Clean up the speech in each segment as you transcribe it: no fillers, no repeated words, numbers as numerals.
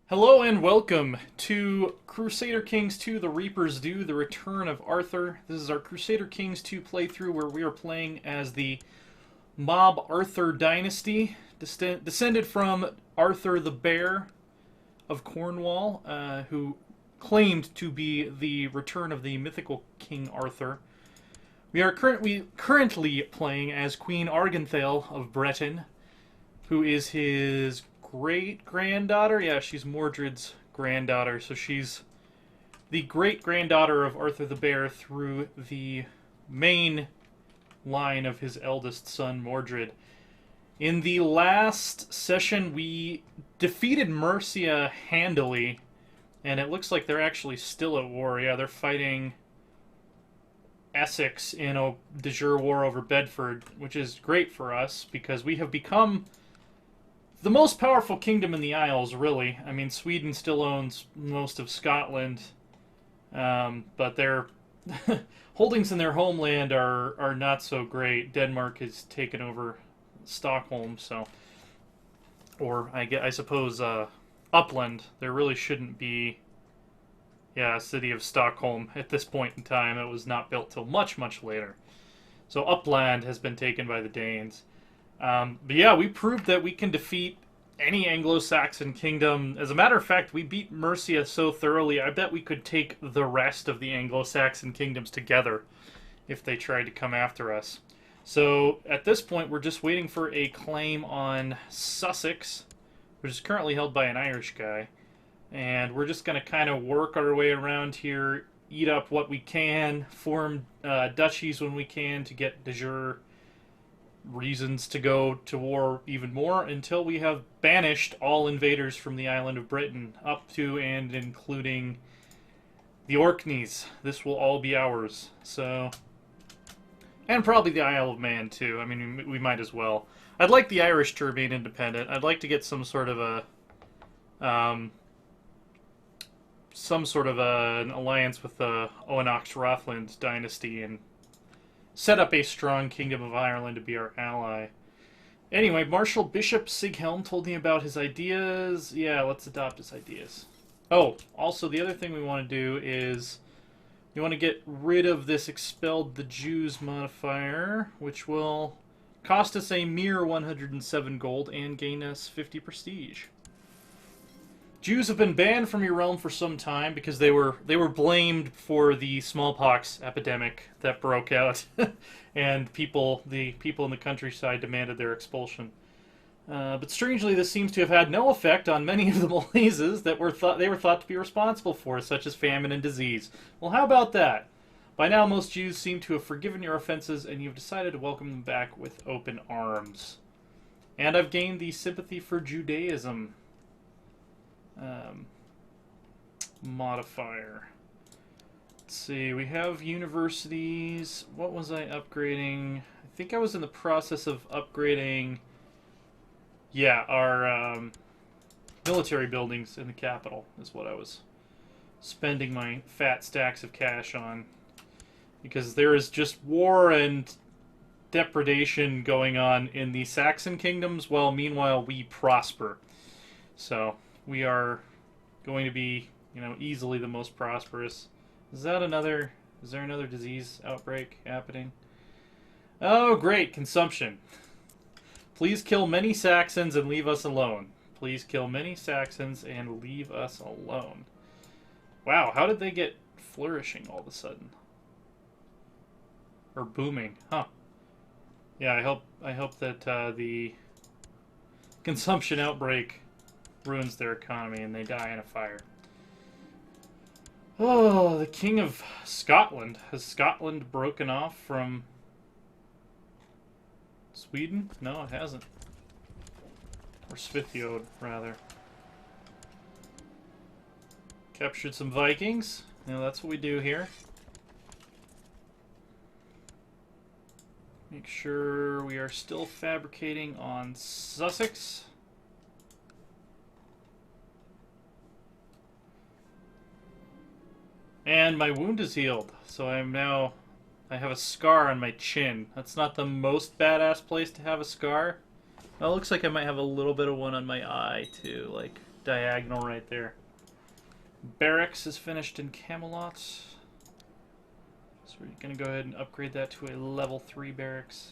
Hello and welcome to Crusader Kings 2 The Reaper's Due, The Return of Arthur. This is our Crusader Kings 2 playthrough where we are playing as the Mob Arthur dynasty, descended from Arthur the Bear of Cornwall, who claimed to be the return of the mythical King Arthur. We are currently playing as Queen Arganthale of Breton, who is his great-granddaughter. Yeah, she's Mordred's granddaughter, so she's the great-granddaughter of Arthur the Bear through the main line of his eldest son, Mordred. In the last session, we defeated Mercia handily, and it looks like they're actually still at war. Yeah, they're fighting Essex in a de jure war over Bedford, which is great for us because we have become the most powerful kingdom in the Isles, really. I mean, Sweden still owns most of Scotland, but their holdings in their homeland are not so great. Denmark has taken over Stockholm, so, or I suppose Upland. There really shouldn't be, a city of Stockholm at this point in time. It was not built till much, much later. So Upland has been taken by the Danes. But yeah, we proved that we can defeat any Anglo-Saxon kingdom. As a matter of fact, we beat Mercia so thoroughly, I bet we could take the rest of the Anglo-Saxon kingdoms together if they tried to come after us. So at this point, we're just waiting for a claim on Sussex, which is currently held by an Irish guy. And we're just going to kind of work our way around here, eat up what we can, form duchies when we can to get de jure reasons to go to war even more until we have banished all invaders from the island of Britain, up to and including the Orkneys. This will all be ours. So, and probably the Isle of Man too. I mean, we might as well. I'd like the Irish to remain independent. I'd like to get some sort of an alliance with the Oenox-Rothland dynasty and set up a strong Kingdom of Ireland to be our ally. Anyway, Marshal Bishop Sighelm told me about his ideas. Yeah, let's adopt his ideas. Oh, also the other thing we want to do is we want to get rid of this Expelled the Jews modifier, which will cost us a mere 107 gold and gain us 50 prestige. Jews have been banned from your realm for some time because they were blamed for the smallpox epidemic that broke out, and the people in the countryside demanded their expulsion. But strangely, this seems to have had no effect on many of the malaisers that they were thought to be responsible for, such as famine and disease. Well, how about that? By now, most Jews seem to have forgiven your offenses, and you've decided to welcome them back with open arms. And I've gained the sympathy for Judaism modifier. Let's see, we have universities. What was I upgrading? I think I was in the process of upgrading, our military buildings in the capital is what I was spending my fat stacks of cash on, because there is just war and depredation going on in the Saxon kingdoms, while meanwhile we prosper. So we are going to be, easily the most prosperous. Is there another disease outbreak happening? Oh, great, consumption. Please kill many Saxons and leave us alone. Please kill many Saxons and leave us alone. Wow, how did they get flourishing all of a sudden? Or booming, huh? Yeah, I hope that the consumption outbreak ruins their economy and they die in a fire. Oh, the King of Scotland. Has Scotland broken off from Sweden? No, it hasn't. Or Svithiod, rather. Captured some Vikings. That's what we do here. Make sure we are still fabricating on Sussex. And my wound is healed, so I have a scar on my chin. That's not the most badass place to have a scar. Well, it looks like I might have a little bit of one on my eye, too. Like, diagonal right there. Barracks is finished in Camelot. So we're going to go ahead and upgrade that to a level 3 barracks.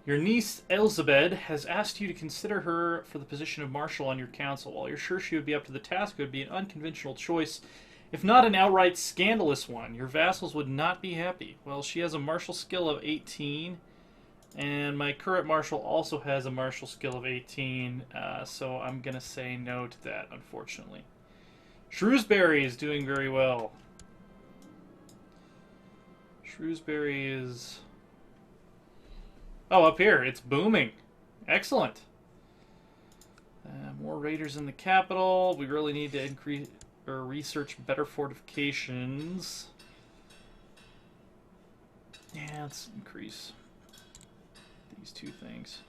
Your niece, Elzabeth, has asked you to consider her for the position of marshal on your council. While you're sure she would be up to the task, it would be an unconventional choice, if not an outright scandalous one. Your vassals would not be happy. Well, she has a martial skill of 18, and my current marshal also has a martial skill of 18, so I'm going to say no to that, unfortunately. Shrewsbury is doing very well. Shrewsbury is... Oh, up here. It's booming. Excellent. More raiders in the capital. We really need to increase or research better fortifications. Yeah, let's increase these two things.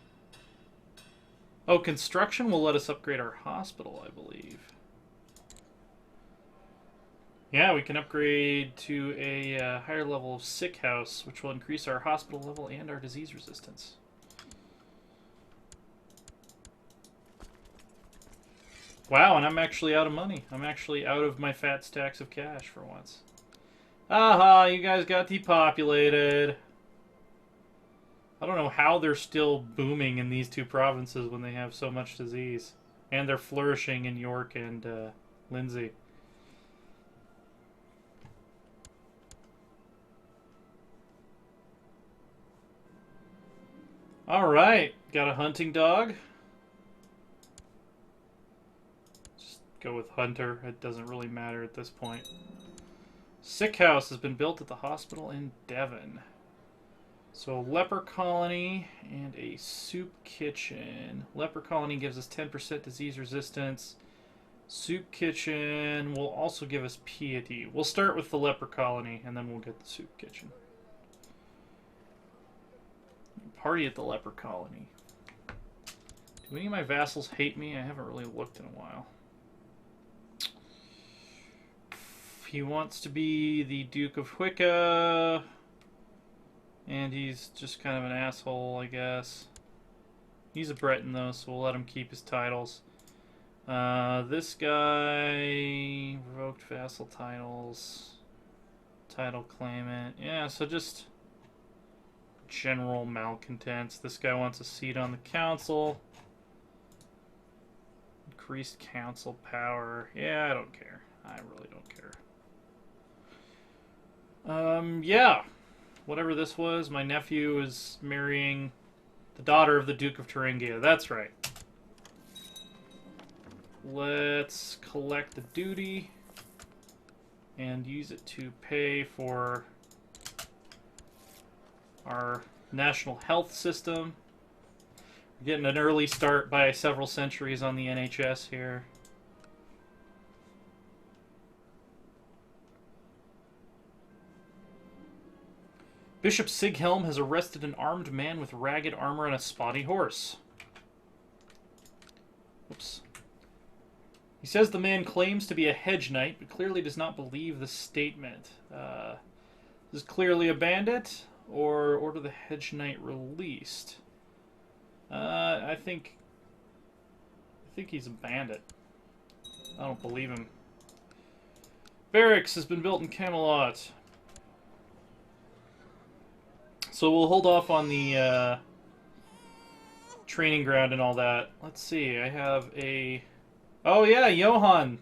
Oh, construction will let us upgrade our hospital, I believe. Yeah, we can upgrade to a higher level of sick house, which will increase our hospital level and our disease resistance. Wow, and I'm actually out of money. I'm actually out of my fat stacks of cash for once. Aha, you guys got depopulated. I don't know how they're still booming in these two provinces when they have so much disease. And they're flourishing in York and Lindsay. Alright, got a hunting dog. Just go with hunter, it doesn't really matter at this point. Sick house has been built at the hospital in Devon. So a leper colony and a soup kitchen. Leper colony gives us 10% disease resistance. Soup kitchen will also give us piety. We'll start with the leper colony and then we'll get the soup kitchen. Party at the leper colony. Do any of my vassals hate me? I haven't really looked in a while. He wants to be the Duke of Wicca. And he's just kind of an asshole, I guess. He's a Breton, though, so we'll let him keep his titles. This guy... revoked vassal titles. Title claimant. Yeah, so just... general malcontents. This guy wants a seat on the council. Increased council power. Yeah, I don't care. I really don't care. Yeah. Whatever this was, my nephew is marrying the daughter of the Duke of Thuringia. That's right. Let's collect the duty and use it to pay for our national health system. We're getting an early start by several centuries on the NHS here. Bishop Sighelm has arrested an armed man with ragged armor and a spotty horse. Oops. He says the man claims to be a hedge knight, but clearly does not believe the statement. This is clearly a bandit, or order the hedge knight released. I think he's a bandit. I don't believe him. Barracks has been built in Camelot. So we'll hold off on the training ground and all that. Let's see, I have a... Oh yeah, Johann!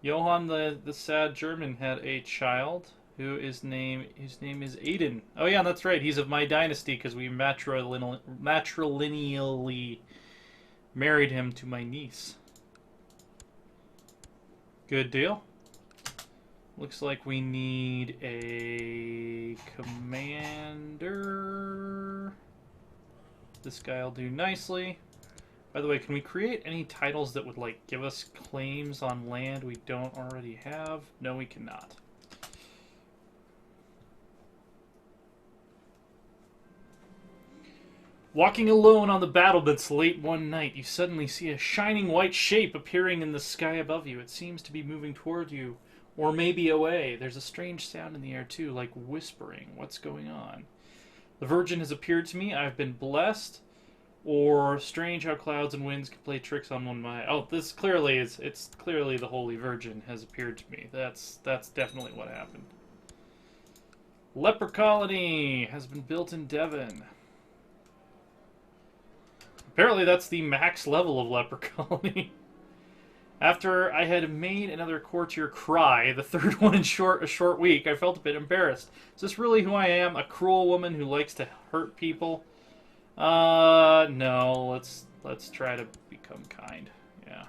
Johann the sad German had a child his name is Aiden. Oh yeah, that's right, he's of my dynasty because we matrilineally married him to my niece. Good deal. Looks like we need a commander. This guy will do nicely. By the way, can we create any titles that would like give us claims on land we don't already have? No, we cannot. Walking alone on the battlements late one night, you suddenly see a shining white shape appearing in the sky above you. It seems to be moving toward you. Or maybe away. There's a strange sound in the air, too, like whispering. What's going on? The Virgin has appeared to me. I've been blessed. Or strange how clouds and winds can play tricks on one mind. Oh, this clearly is. It's clearly the Holy Virgin has appeared to me. That's definitely what happened. Leper colony has been built in Devon. Apparently, that's the max level of leper colony. After I had made another courtier cry, the third one in a short week, I felt a bit embarrassed. Is this really who I am? A cruel woman who likes to hurt people? No. Let's try to become kind. Yeah.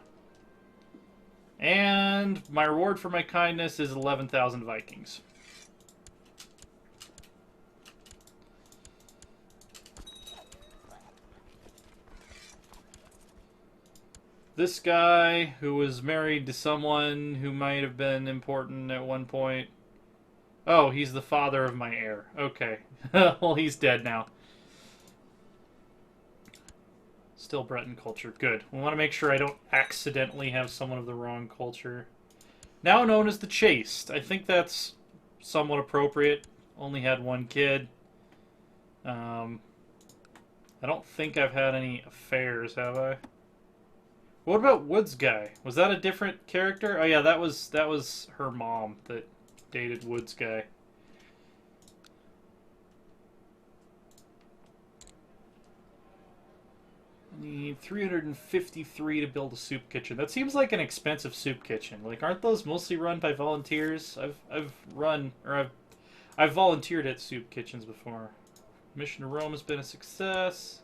And my reward for my kindness is 11,000 Vikings. This guy, who was married to someone who might have been important at one point. Oh, he's the father of my heir. Okay. Well, he's dead now. Still Breton culture. Good. We want to make sure I don't accidentally have someone of the wrong culture. Now known as the Chaste. I think that's somewhat appropriate. Only had one kid. I don't think I've had any affairs, have I? What about Woods Guy? Was that a different character? Oh yeah, that was her mom that dated Woods Guy. I need 353 to build a soup kitchen. That seems like an expensive soup kitchen. Like, aren't those mostly run by volunteers? I've volunteered at soup kitchens before. Mission to Rome has been a success.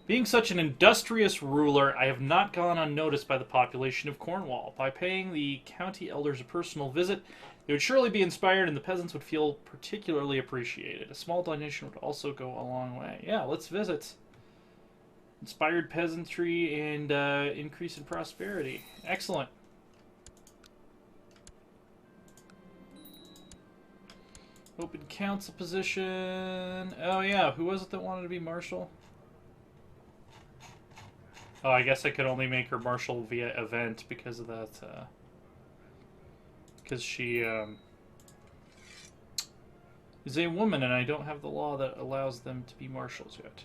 Being such an industrious ruler, I have not gone unnoticed by the population of Cornwall. By paying the county elders a personal visit, they would surely be inspired and the peasants would feel particularly appreciated. A small donation would also go a long way. Yeah, let's visit. Inspired peasantry and increase in prosperity. Excellent. Open council position. Oh yeah, who was it that wanted to be marshal? Oh, I guess I could only make her marshal via event because of that, because she, is a woman and I don't have the law that allows them to be marshals yet.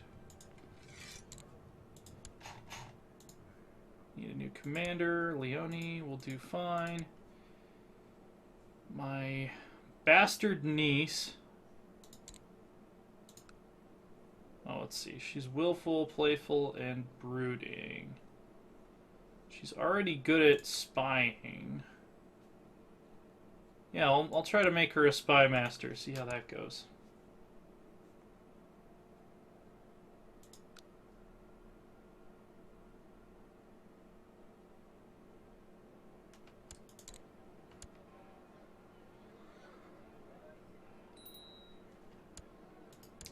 Need a new commander. Leone will do fine. My bastard niece... Oh, let's see. She's willful, playful, and brooding. She's already good at spying. Yeah, I'll try to make her a spy master, see how that goes.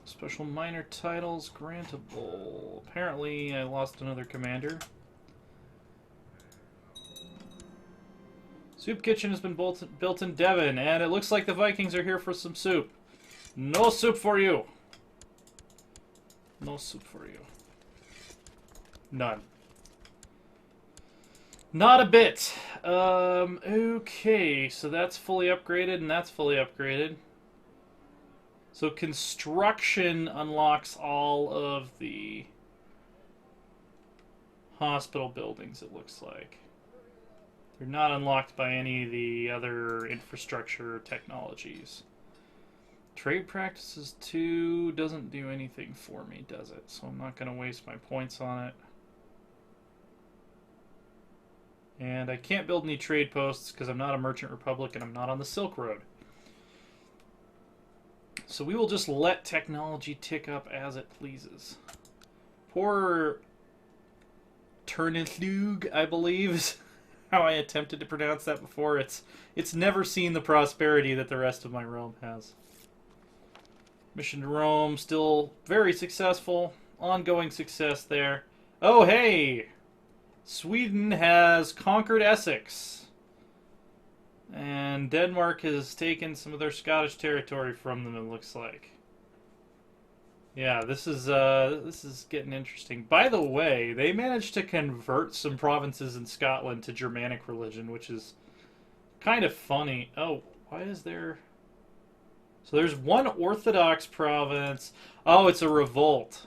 Special minor titles grantable. Apparently, I lost another commander. Soup kitchen has been built in Devon, and it looks like the Vikings are here for some soup. No soup for you. No soup for you. None. Not a bit. Okay, so that's fully upgraded, and that's fully upgraded. So construction unlocks all of the hospital buildings, it looks like. They're not unlocked by any of the other infrastructure technologies. Trade practices 2 doesn't do anything for me, does it? So I'm not going to waste my points on it. And I can't build any trade posts because I'm not a merchant republic and I'm not on the Silk Road. So we will just let technology tick up as it pleases. Poor Turnithlug, I believe, is how I attempted to pronounce that before. It's never seen the prosperity that the rest of my realm has. Mission to Rome, still very successful. Ongoing success there. Oh, hey! Sweden has conquered Essex. And Denmark has taken some of their Scottish territory from them, it looks like. Yeah, this is getting interesting. By the way, they managed to convert some provinces in Scotland to Germanic religion, which is kind of funny. Oh, why is there... So there's one Orthodox province. Oh, it's a revolt.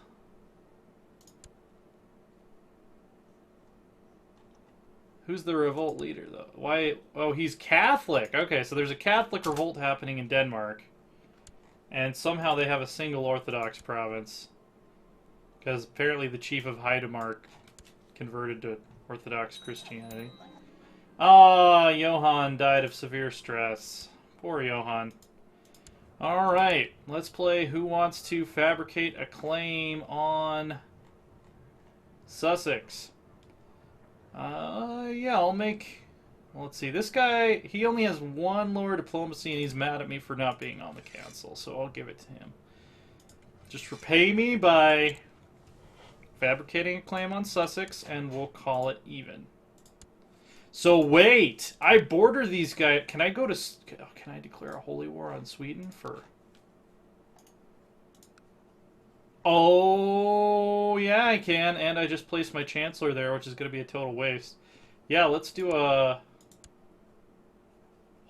Who's the revolt leader, though? Why? Oh, he's Catholic. Okay, so there's a Catholic revolt happening in Denmark. And somehow they have a single Orthodox province. Because apparently the chief of Heidemark converted to Orthodox Christianity. Ah, Johann died of severe stress. Poor Johann. Alright, let's play Who Wants to Fabricate a Claim on Sussex. Yeah, I'll make... Well, let's see, this guy, he only has one lower diplomacy and he's mad at me for not being on the council, so I'll give it to him. Just repay me by fabricating a claim on Sussex and we'll call it even. So wait, I border these guys. Can I go to... Can I declare a holy war on Sweden for... Oh, yeah, I can. And I just placed my Chancellor there, which is going to be a total waste. Yeah, let's do a...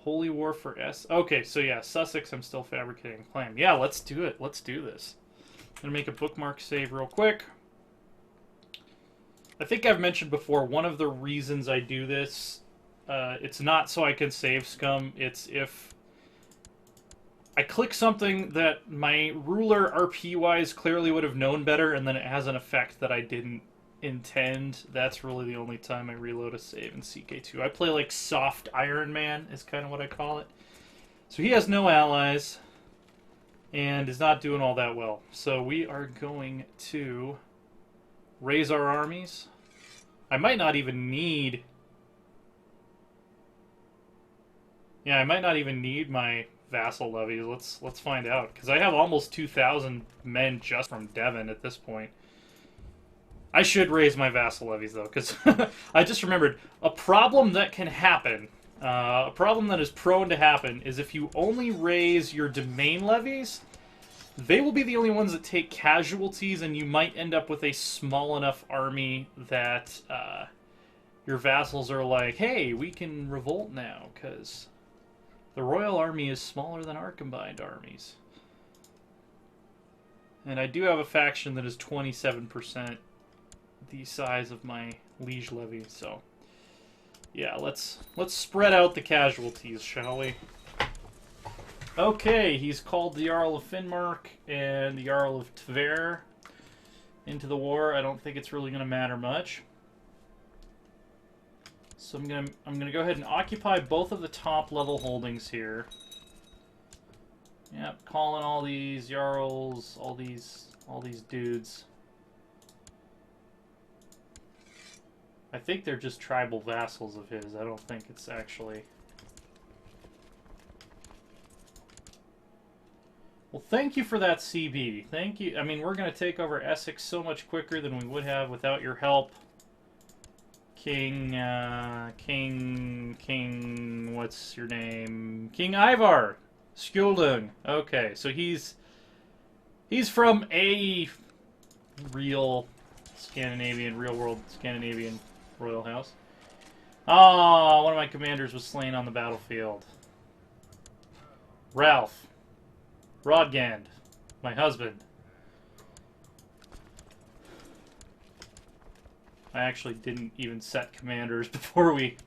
Holy War for S. Okay, so yeah, Sussex, I'm still fabricating a claim. Yeah, let's do it. Let's do this. I'm going to make a bookmark save real quick. I think I've mentioned before, one of the reasons I do this, it's not so I can save scum, it's if I click something that my ruler RP-wise clearly would have known better, and then it has an effect that I didn't intend. That's really the only time I reload a save in CK2. I play like soft Iron Man, is kind of what I call it. So he has no allies, and is not doing all that well. So we are going to... raise our armies. I might not even need... Yeah, I might not even need my vassal levies. Let's find out. Because I have almost 2,000 men just from Devon at this point. I should raise my vassal levies, though, because I just remembered a problem that can happen, a problem that is prone to happen, is if you only raise your domain levies... They will be the only ones that take casualties, and you might end up with a small enough army that your vassals are like, hey, we can revolt now, because the royal army is smaller than our combined armies. And I do have a faction that is 27% the size of my liege levy, so yeah, let's spread out the casualties, shall we? Okay, he's called the Jarl of Finnmark and the Jarl of Tver into the war. I don't think it's really going to matter much. So I'm gonna go ahead and occupy both of the top level holdings here. Yep, calling all these Jarls, all these dudes. I think they're just tribal vassals of his. I don't think it's actually... Well, thank you for that, CB. Thank you. I mean, we're going to take over Essex so much quicker than we would have without your help. King, what's your name? King Ivar Skjoldung. Okay, so he's from a real world Scandinavian royal house. Ah, one of my commanders was slain on the battlefield. Ralph. Rodgand, my husband. I actually didn't even set commanders before we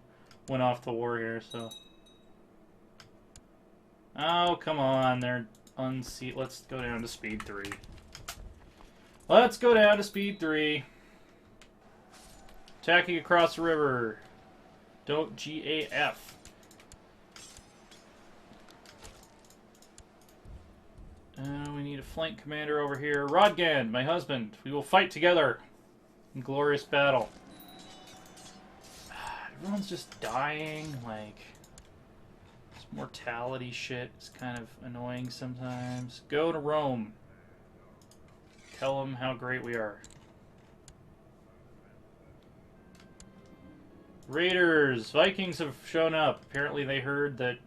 went off to war here, so... Oh, come on, they're unseat. Let's go down to speed 3. Let's go down to speed 3. Attacking across the river. Don't GAF. We need a flank commander over here. Rodgand, my husband. We will fight together in glorious battle. Everyone's just dying. Like, this mortality shit is kind of annoying sometimes. Go to Rome. Tell them how great we are. Raiders! Vikings have shown up. Apparently they heard that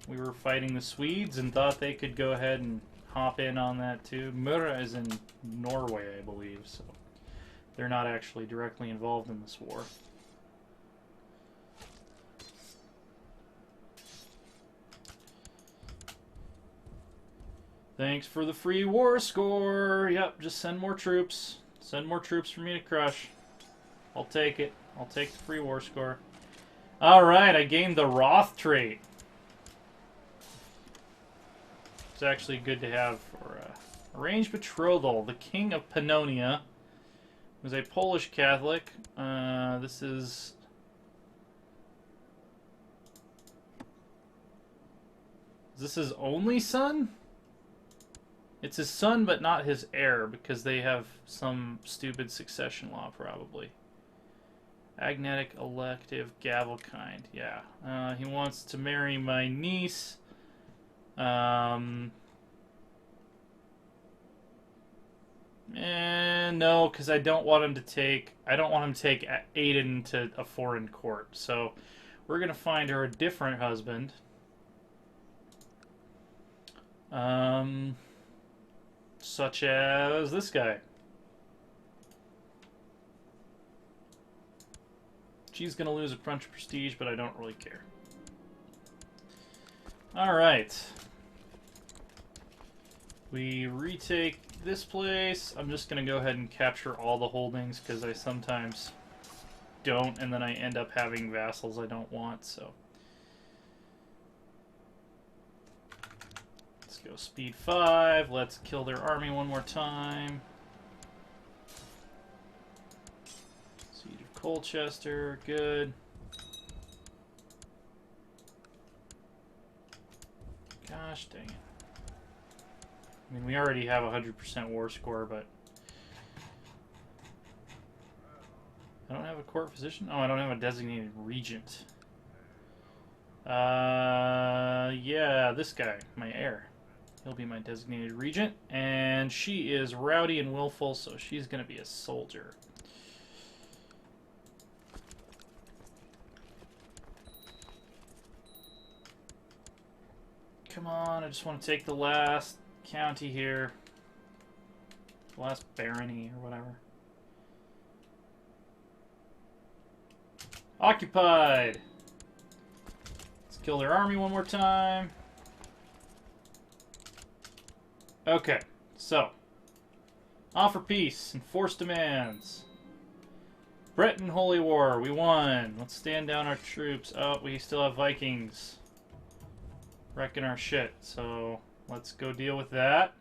we were fighting the Swedes and thought they could go ahead and hop in on that too. Mura is in Norway, I believe, so they're not actually directly involved in this war. Thanks for the free war score. Yep, just send more troops. Send more troops for me to crush. I'll take it. I'll take the free war score. Alright, I gained the Wrath trait. It's actually good to have for arranged betrothal. The King of Pannonia was a Polish Catholic. This is... Is this his only son? It's his son, but not his heir, because they have some stupid succession law, probably. Agnatic elective gavel kind. Yeah. He wants to marry my niece. No, because I don't want him to take... I don't want him to take Aiden to a foreign court. So, we're going to find her a different husband. Such as this guy. She's going to lose a bunch of prestige, but I don't really care. Alright. We retake this place. I'm just going to go ahead and capture all the holdings, because I sometimes don't, and then I end up having vassals I don't want, so... Let's go speed 5. Let's kill their army one more time. Siege of Colchester, good. Gosh dang it. I mean, we already have a 100% war score, but... I don't have a court physician? Oh, I don't have a designated regent. Yeah, this guy, my heir. He'll be my designated regent. And she is rowdy and willful, so she's going to be a soldier. Come on, I just want to take the last county here. The last barony or whatever. Occupied! Let's kill their army one more time. Okay, so. Offer peace, enforce demands. Breton Holy War, we won. Let's stand down our troops. Oh, we still have Vikings wrecking our shit, so let's go deal with that.